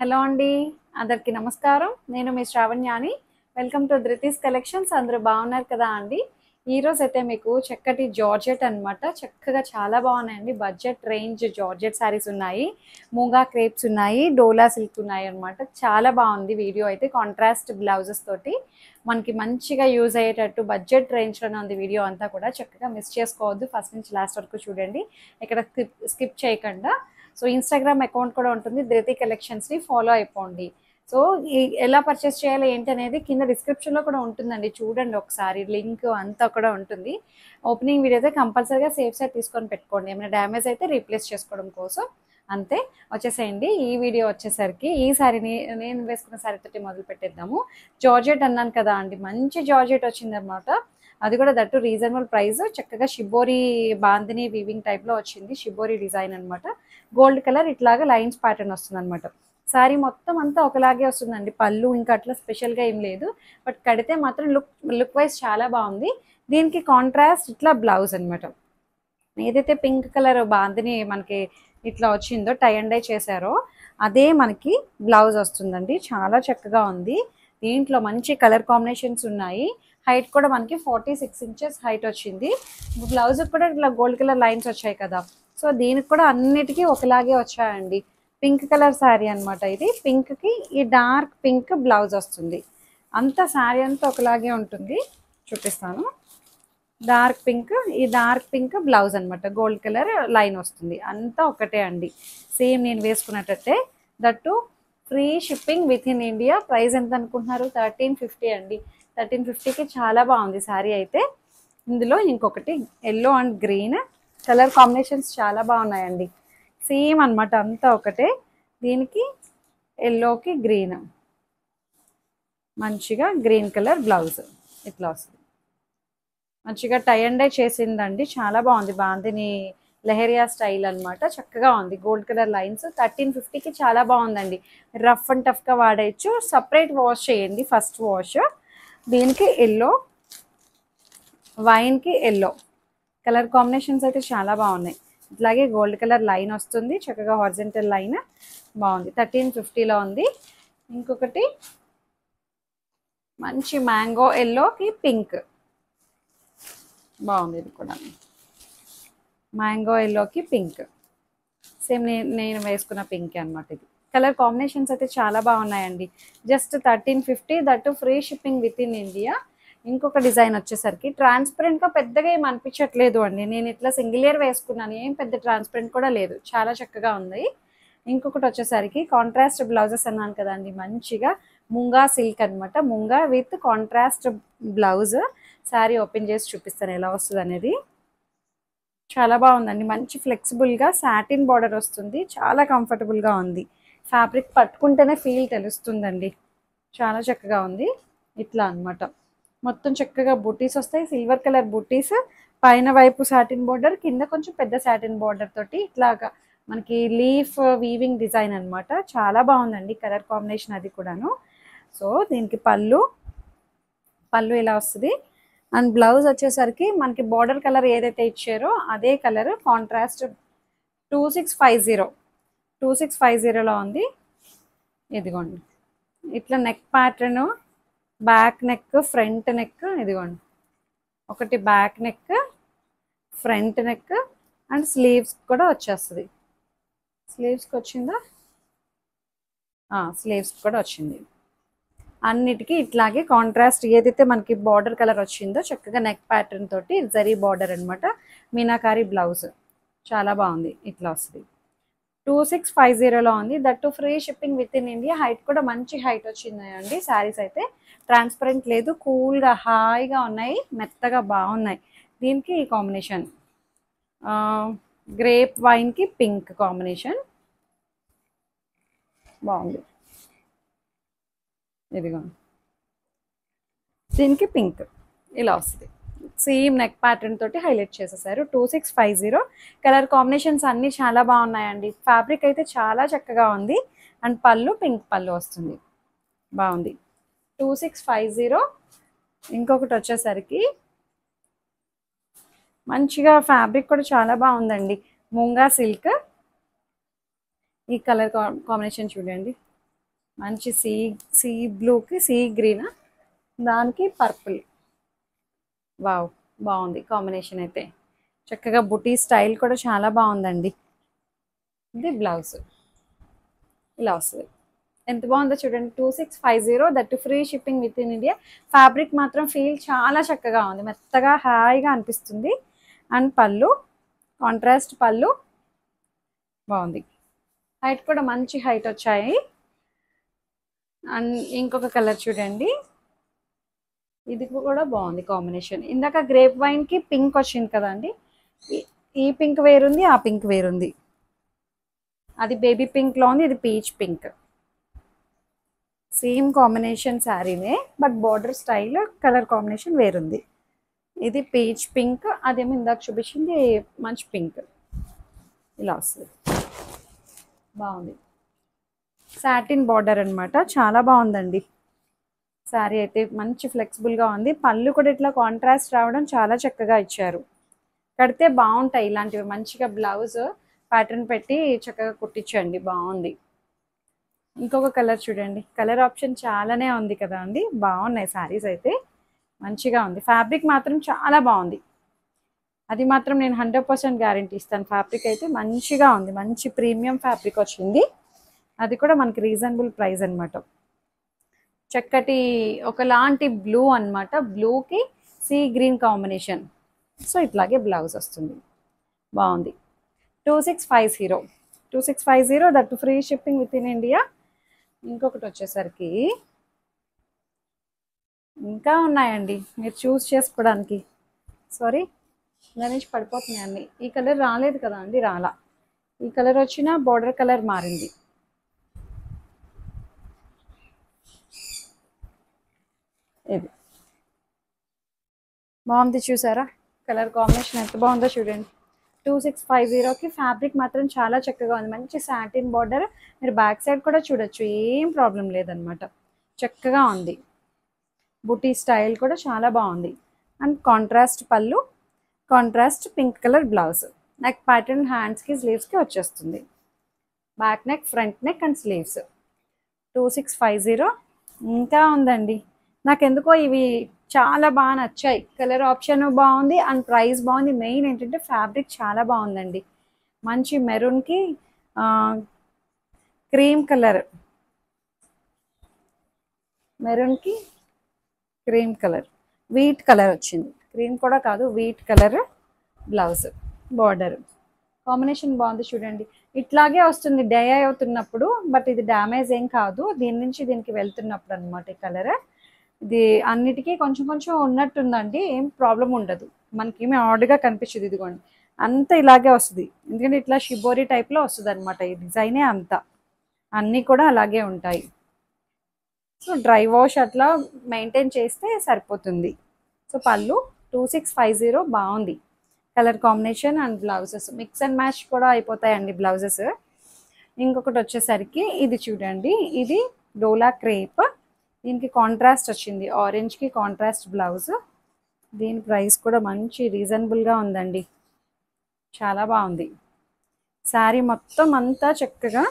Hello అండి. అందరికీ నమస్కారం. నేను మీ శ్రావణ్యాని. Welcome to Dhriti's collections. అందరూ బాగున్నారు కదా అండి? ఈరోజైతే మీకు చక్కటి జార్జెట్ అనమాట. చక్కగా చాలా బాగున్నాయండి. బడ్జెట్ రేంజ్ జార్జెట్ శారీస్ ఉన్నాయి. మూంగా క్రేప్స్ ఉన్నాయి. డోలా సిల్క్ ఉన్నాయి అనమాట. చాలా బాగుంది వీడియో అయితే. కాంట్రాస్ట్ బ్లౌజెస్ తోటి మనకి మంచిగా యూజ్ అయ్యేటట్టు బడ్జెట్ రేంజ్లోనే ఉంది వీడియో అంతా కూడా. చక్కగా మిస్ చేసుకోవద్దు. ఫస్ట్ నుంచి లాస్ట్ వరకు చూడండి. ఇక్కడ స్కిప్ చేయకుండా. సో ఇన్స్టాగ్రామ్ అకౌంట్ కూడా ఉంటుంది, ధృతి కలెక్షన్స్ని ఫాలో అయిపోండి. సో ఎలా పర్చేస్ చేయాలి ఏంటి అనేది కింద డిస్క్రిప్షన్లో కూడా ఉంటుందండి, చూడండి ఒకసారి. లింక్ అంతా కూడా ఉంటుంది. ఓపెనింగ్ వీడియో అయితే కంపల్సరీగా సేఫ్ సైడ్ తీసుకొని పెట్టుకోండి. ఏమైనా డ్యామేజ్ అయితే రీప్లేస్ చేసుకోవడం కోసం. అంతే, వచ్చేసేయండి. ఈ వీడియో వచ్చేసరికి ఈ సారీని నేను వేసుకున్న సారీ తోటి మొదలు పెట్టేద్దాము. జార్జెట్ అన్నాను కదా అండి, మంచి జార్జెట్ వచ్చిందనమాట. అది కూడా దట్టు రీజనబుల్ ప్రైస్. చక్కగా షిబోరి బాందిని వీవింగ్ టైప్లో వచ్చింది. షిబోరి డిజైన్ అనమాట. గోల్డ్ కలర్ ఇట్లాగా లైన్స్ ప్యాటర్న్ వస్తుంది అనమాట. శారీ మొత్తం అంతా ఒకలాగే వస్తుందండి. పళ్ళు ఇంకా అట్లా స్పెషల్గా ఏం లేదు, బట్ కడితే మాత్రం లుక్ వైజ్ చాలా బాగుంది. దీనికి కాంట్రాస్ట్ ఇట్లా బ్లౌజ్ అనమాట. ఏదైతే పింక్ కలర్ బాందిని మనకి ఇట్లా వచ్చిందో, టై అండ్ డై చేశారో, అదే మనకి బ్లౌజ్ వస్తుందండి. చాలా చక్కగా ఉంది. దీంట్లో మంచి కలర్ కాంబినేషన్స్ ఉన్నాయి. హైట్ కూడా మనకి 46 ఇంచెస్ హైట్ వచ్చింది. బ్లౌజ్కి కూడా ఇట్లా గోల్డ్ కలర్ లైన్స్ వచ్చాయి కదా. సో దీనికి కూడా అన్నిటికీ ఒకలాగే వచ్చాయండి. పింక్ కలర్ శారీ అనమాట ఇది. పింక్కి ఈ డార్క్ పింక్ బ్లౌజ్ వస్తుంది. అంతా శారీ అంతా ఒకలాగే ఉంటుంది. చూపిస్తాను. డార్క్ పింక్, ఈ డార్క్ పింక్ బ్లౌజ్ అనమాట. గోల్డ్ కలర్ లైన్ వస్తుంది. అంతా ఒకటే అండి, సేమ్ నేను వేసుకున్నట్టే. That free shipping within India. Price ఎంత అనుకుంటున్నారు? 1350 అండి. 1350కి చాలా బాగుంది శారీ అయితే. ఇందులో ఇంకొకటి yellow and green colour combinations చాలా బాగున్నాయండి. సేమ్ అనమాట, అంతా ఒకటే. దీనికి ఎల్లోకి గ్రీన్, మంచిగా గ్రీన్ కలర్ బ్లౌజ్ ఇట్లా వస్తుంది. మంచిగా టై అండ్ డై చేసిందండి. చాలా బాగుంది. బాందిని లెహరియా స్టైల్ అనమాట. చక్కగా ఉంది. Gold colour lines. 1350కి చాలా బాగుందండి. రఫ్ అండ్ టఫ్గా వాడేయచ్చు. సపరేట్ వాష్ చేయండి ఫస్ట్ వాష్. దీనికి ఎల్లో, వైన్కి ఎల్లో కలర్ కాంబినేషన్స్ అయితే చాలా బాగున్నాయి. ఇట్లాగే గోల్డ్ కలర్ లైన్ వస్తుంది. చక్కగా హారిజంటల్ లైన్ బాగుంది. 1350లో ఉంది. ఇంకొకటి మంచి మ్యాంగో ఎల్లోకి పింక్ బాగుంది. ఇది కూడా మ్యాంగో ఎల్లోకి పింక్. సేమ్ నేను వేసుకున్న పింక్ అనమాట. ఇది కలర్ కాంబినేషన్స్ అయితే చాలా బాగున్నాయండి. Just 1350, that free shipping within India. ఇంకొక డిజైన్ వచ్చేసరికి ట్రాన్స్పరెంట్గా పెద్దగా ఏం అనిపించట్లేదు అండి. నేను ఇట్లా సింగిల్ ఇయర్ వేసుకున్నాను, ఏం పెద్ద ట్రాన్స్పరెంట్ కూడా లేదు. చాలా చక్కగా ఉంది. ఇంకొకటి వచ్చేసరికి కాంట్రాస్ట్ బ్లౌజెస్ అన్నాను కదండి, మంచిగా ముంగా సిల్క్ అనమాట. Munga with contrast blouse. Sari open చేసి చూపిస్తాను ఎలా వస్తుంది అనేది. చాలా బాగుందండి. మంచి ఫ్లెక్సిబుల్గా సాటిన్ బార్డర్ వస్తుంది. చాలా కంఫర్టబుల్గా ఉంది. ఫ్యాబ్రిక్ పట్టుకుంటేనే ఫీల్ తెలుస్తుందండి. చాలా చక్కగా ఉంది. ఇట్లా అనమాట. మొత్తం చక్కగా బుటీస్ వస్తాయి. సిల్వర్ కలర్ బుటీస్. పైన వైపు సాటిన్ బార్డర్, కింద కొంచెం పెద్ద సాటిన్ బార్డర్ తోటి ఇట్లాగా మనకి లీఫ్ వీవింగ్ డిజైన్ అనమాట. చాలా బాగుందండి కలర్ కాంబినేషన్ అది కూడాను. సో దీనికి పళ్ళు ఇలా వస్తుంది. అండ్ బ్లౌజ్ వచ్చేసరికి మనకి బార్డర్ కలర్ ఏదైతే ఇచ్చారో అదే కలర్ కాంట్రాస్ట్. 2650లో ఉంది. ఇదిగోండి ఇట్లా neck pattern, back neck, front neck. ఇదిగోండి ఒకటి back neck, front neck and sleeves కూడా వచ్చేస్తుంది. స్లీవ్స్కి వచ్చిందా? స్లీవ్స్ కూడా వచ్చింది. అన్నిటికీ ఇట్లాగే కాంట్రాస్ట్ ఏదైతే మనకి బార్డర్ కలర్ వచ్చిందో చక్కగా నెక్ ప్యాటర్న్ తోటి జరీ బార్డర్ అనమాట. మీనాకారి బ్లౌజ్ చాలా బాగుంది. ఇట్లా వస్తుంది. 2650లో ఉంది. That free shipping within India. Height కూడా మంచి హైట్ వచ్చిందండి. శారీస్ అయితే ట్రాన్స్పరెంట్ లేదు, కూల్గా హాయిగా ఉన్నాయి, మెత్తగా బాగున్నాయి. దీనికి ఈ కాంబినేషన్ గ్రేప్ వైన్కి పింక్ కాంబినేషన్ బాగుంది. ఇదిగో దీనికి పింక్ ఇలా వస్తుంది. సేమ్ నెక్ ప్యాటర్న్ తోటి హైలైట్ చేసేసారు. 2650. కలర్ కాంబినేషన్స్ అన్నీ చాలా బాగున్నాయండి. ఫ్యాబ్రిక్ అయితే చాలా చక్కగా ఉంది. అండ్ పళ్ళు పింక్ పళ్ళు వస్తుంది. బాగుంది. 2650. ఇంకొకటి వచ్చేసరికి మంచిగా ఫ్యాబ్రిక్ కూడా చాలా బాగుందండి. ముంగా సిల్క్. ఈ కలర్ కాంబినేషన్ చూడండి. మంచి సీ బ్లూకి సీ గ్రీన్, దానికి పర్పుల్. వావ్, బాగుంది కాంబినేషన్ అయితే. చక్కగా బుటీ స్టైల్ కూడా చాలా బాగుందండి. ఇది బ్లౌజ్ ఇలా వస్తుంది. ఎంత బాగుందో చూడండి. 2650, that free shipping within India. Fabric మాత్రం ఫీల్ చాలా చక్కగా ఉంది, మెత్తగా హాయిగా అనిపిస్తుంది. అండ్ పళ్ళు కాంట్రాస్ట్ పళ్ళు బాగుంది. హైట్ కూడా మంచి హైట్ వచ్చాయి. అండ్ ఇంకొక కలర్ చూడండి, ఇది కూడా బాగుంది కాంబినేషన్. ఇందాక గ్రేప్ వైన్కి పింక్ వచ్చింది కదండి, ఈ పింక్ వేరుంది, ఆ పింక్ వేరుంది. అది బేబీ పింక్లో ఉంది, ఇది పీచ్ పింక్. సేమ్ కాంబినేషన్ శారీనే, but border style colour combination వేరుంది. ఇది పీచ్ పింక్, అదేమో ఇందాక చూపించింది మంచి పింక్. ఇలా వస్తుంది, బాగుంది. సాటిన్ బార్డర్ అనమాట, చాలా బాగుందండి శారీ అయితే. మంచి ఫ్లెక్సిబుల్గా ఉంది. పళ్ళు కూడా ఇట్లా కాంట్రాస్ట్ రావడం చాలా చక్కగా ఇచ్చారు. కడితే బాగుంటాయి ఇలాంటివి. మంచిగా బ్లౌజ్ ప్యాటర్న్ పెట్టి చక్కగా కుట్టించండి, బాగుంది. ఇంకొక కలర్ చూడండి, కలర్ ఆప్షన్ చాలానే ఉంది కదా అండి. బాగున్నాయి శారీస్ అయితే, మంచిగా ఉంది. ఫ్యాబ్రిక్ మాత్రం చాలా బాగుంది, అది మాత్రం నేను 100% గ్యారంటీ ఇస్తాను. ఫ్యాబ్రిక్ అయితే మంచిగా ఉంది, మంచి ప్రీమియం ఫ్యాబ్రిక్ వచ్చింది. అది కూడా మనకి రీజనబుల్ ప్రైస్ అనమాట. చక్కటి ఒకలాంటి బ్లూ అనమాట, బ్లూకి సీ గ్రీన్ కాంబినేషన్. సో ఇట్లాగే బ్లౌజ్ వస్తుంది, బాగుంది. 2650 that free shipping within India. ఇంకొకటి వచ్చేసరికి ఇంకా ఉన్నాయండి మీరు చూస్ చేసుకోవడానికి. సారీ, దాని నుంచి పడిపోతున్నాయి అన్నీ. ఈ కలర్ రాలేదు కదా అండి, రాలా. ఈ కలర్ వచ్చిన బార్డర్ కలర్ మారింది. ఇది బాగుంది, చూసారా కలర్ కాంబినేషన్ ఎంత బాగుందో చూడండి. 2650కి ఫ్యాబ్రిక్ మాత్రం చాలా చక్కగా ఉంది. మంచి సాటిన్ బార్డర్, మీరు బ్యాక్ సైడ్ కూడా చూడొచ్చు, ఏం ప్రాబ్లం లేదనమాట. చక్కగా ఉంది. బుటీ స్టైల్ కూడా చాలా బాగుంది. And contrast pallu, contrast pink colour blouse. Neck pattern హ్యాండ్స్కి స్లీవ్స్కి వచ్చేస్తుంది. Back neck, front neck and sleeves. 2650 ఇంకా ఉందండి. నాకు ఎందుకో ఇవి చాలా బాగా నచ్చాయి. కలర్ ఆప్షన్ బాగుంది అండ్ ప్రైస్ బాగుంది. మెయిన్ ఏంటంటే ఫ్యాబ్రిక్ చాలా బాగుందండి. మంచి మెరూన్కి క్రీమ్ కలర్, మెరూన్కి క్రీమ్ కలర్, వీట్ కలర్ వచ్చింది. క్రీమ్ కూడా కాదు, wheat colour blouse. Border combination బాగుంది చూడండి. ఇట్లాగే వస్తుంది డే అవుతున్నప్పుడు, బట్ ఇది డ్యామేజ్ ఏం కాదు. దీని నుంచి దీనికి వెళ్తున్నప్పుడు అనమాట ఈ కలర్. ఇది అన్నిటికీ కొంచెం కొంచెం ఉన్నట్టుందండి, ఏం ప్రాబ్లం ఉండదు. మనకేమీ ఆడ్గా కనిపించదు. ఇదిగోండి అంత ఇలాగే వస్తుంది, ఎందుకంటే ఇట్లా షిబోరీ టైప్లో వస్తుంది అనమాట. ఈ డిజైనే అంతా, అన్నీ కూడా అలాగే ఉంటాయి. సో డ్రై వాష్ అట్లా మెయింటైన్ చేస్తే సరిపోతుంది. సో పళ్ళు 2650 బాగుంది. Colour combination and blouses mix and match కూడా అయిపోతాయండి బ్లౌజెస్. ఇంకొకటి వచ్చేసరికి ఇది చూడండి, ఇది డోలా క్రేప్. దీనికి కాంట్రాస్ట్ వచ్చింది, ఆరెంజ్కి కాంట్రాస్ట్ బ్లౌజ్. దీని ప్రైస్ కూడా మంచి రీజనబుల్గా ఉందండి, చాలా బాగుంది. శారీ మొత్తం అంతా చక్కగా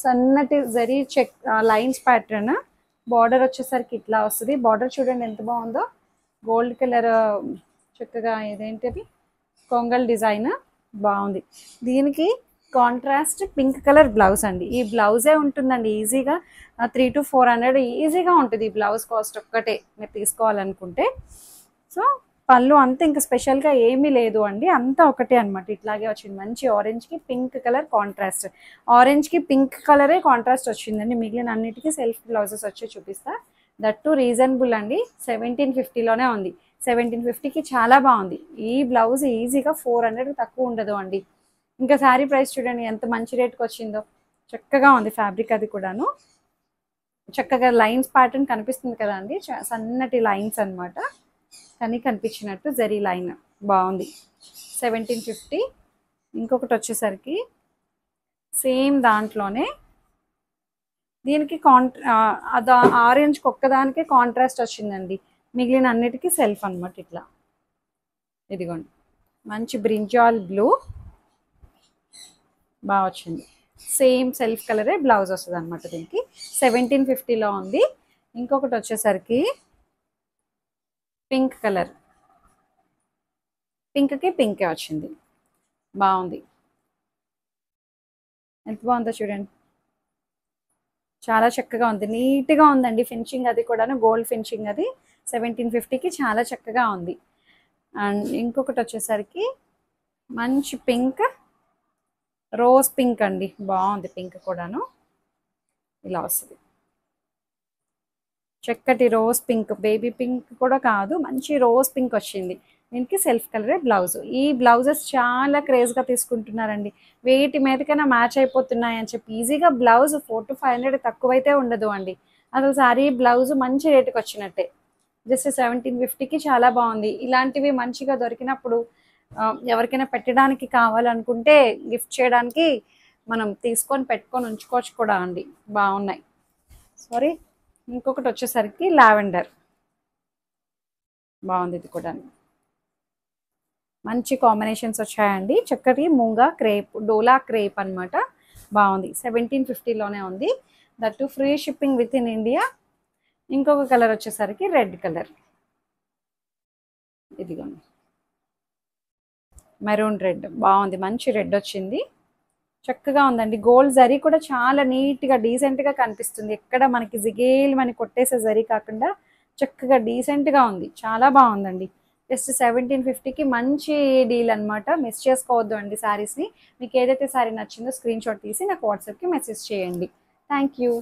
సన్నటి zari check lines pattern. Border వచ్చేసరికి ఇట్లా వస్తుంది. బార్డర్ చూడండి ఎంత బాగుందో, గోల్డ్ కలర్ చక్కగా ఇదేంటిది కొంగల్ డిజైన్ బాగుంది. దీనికి కాంట్రాస్ట్ పింక్ కలర్ బ్లౌజ్ అండి. ఈ బ్లౌజే ఉంటుందండి ఈజీగా 300 to 400 ఈజీగా ఉంటుంది. ఈ బ్లౌజ్ కాస్ట్ ఒక్కటే మీరు తీసుకోవాలనుకుంటే. సో పళ్ళు అంతా ఇంకా స్పెషల్గా ఏమీ లేదు అండి, అంతా ఒకటే అనమాట. ఇట్లాగే వచ్చింది మంచి ఆరెంజ్కి పింక్ కలర్ కాంట్రాస్ట్. ఆరెంజ్కి పింక్ కలరే కాంట్రాస్ట్ వచ్చిందండి. మిగిలిన అన్నిటికీ సెల్ఫ్ బ్లౌజెస్ వచ్చి చూపిస్తా. దట్టు రీజనబుల్ అండి, 1750లోనే ఉంది. 1750కి చాలా బాగుంది. ఈ బ్లౌజ్ ఈజీగా 400 తక్కువ ఉండదు అండి. ఇంకా శారీ ప్రైస్ చూడండి ఎంత మంచి రేట్కి వచ్చిందో. చక్కగా ఉంది ఫ్యాబ్రిక్, అది కూడాను చక్కగా లైన్స్ ప్యాటర్న్ కనిపిస్తుంది కదా అండి, సన్నటి లైన్స్ అనమాట. కానీ కనిపించినట్టు జరీ లైన్ బాగుంది. 1750. ఇంకొకటి వచ్చేసరికి సేమ్ దాంట్లోనే దీనికి ఆరెంజ్కి ఒక్కదానికే కాంట్రాస్ట్ వచ్చిందండి, మిగిలిన అన్నిటికీ సెల్ఫ్ అనమాట. ఇట్లా ఇదిగోండి మంచి బ్రింజాల్ బ్లూ బాగా వచ్చింది. సేమ్ సెల్ఫ్ కలరే బ్లౌజ్ వస్తుంది అనమాట. దీనికి 1750లో ఉంది. ఇంకొకటి వచ్చేసరికి పింక్ కలర్, పింక్కి పింకే వచ్చింది, బాగుంది. ఎంత బాగుందో చూడండి, చాలా చక్కగా ఉంది, నీట్గా ఉందండి. ఫినిషింగ్ అది కూడాను గోల్డ్ ఫినిషింగ్ అది 1750కి చాలా చక్కగా ఉంది. అండ్ ఇంకొకటి వచ్చేసరికి మంచి పింక్, రోజ్ పింక్ అండి, బాగుంది. పింక్ కూడాను ఇలా వస్తుంది, చక్కటి రోజ్ పింక్, బేబీ పింక్ కూడా కాదు, మంచి రోజ్ పింక్ వచ్చింది. దీనికి సెల్ఫ్ కలరే బ్లౌజ్. ఈ బ్లౌజెస్ చాలా క్రేజ్గా తీసుకుంటున్నారండి, వేటి మీదకైనా మ్యాచ్ అయిపోతున్నాయి అని చెప్పి. ఈజీగా బ్లౌజ్ 400 to 500 తక్కువైతే ఉండదు అండి. అసలు సారీ బ్లౌజ్ మంచి రేటుకి వచ్చినట్టే. జస్ట్ 1750కి చాలా బాగుంది. ఇలాంటివి మంచిగా దొరికినప్పుడు ఎవరికైనా పెట్టడానికి కావాలనుకుంటే గిఫ్ట్ చేయడానికి మనం తీసుకొని పెట్టుకొని ఉంచుకోవచ్చు కూడా అండి, బాగున్నాయి. సారీ, ఇంకొకటి వచ్చేసరికి లావెండర్, బాగుంది. ఇది కూడా మంచి కాంబినేషన్స్ వచ్చాయండి. చక్కటి మూంగా క్రేప్, డోలా క్రేప్ అనమాట, బాగుంది. 1750లోనే ఉంది, that free shipping within India. ఇంకొక కలర్ వచ్చేసరికి రెడ్ కలర్, ఇదిగోండి మెరూన్ రెడ్, బాగుంది. మంచి రెడ్ వచ్చింది, చక్కగా ఉందండి. గోల్డ్ జరీ కూడా చాలా నీట్గా డీసెంట్గా కనిపిస్తుంది. ఎక్కడ మనకి జిగేల్ మనకి కొట్టేసే జరీ కాకుండా చక్కగా డీసెంట్గా ఉంది, చాలా బాగుందండి. జస్ట్ 1750కి మంచి డీల్ అనమాట. మిస్ చేసుకోవద్దు అండి శారీస్ని. మీకు ఏదైతే శారీ నచ్చిందో స్క్రీన్ షాట్ తీసి నాకు వాట్సాప్కి మెసేజ్ చేయండి. Thank you.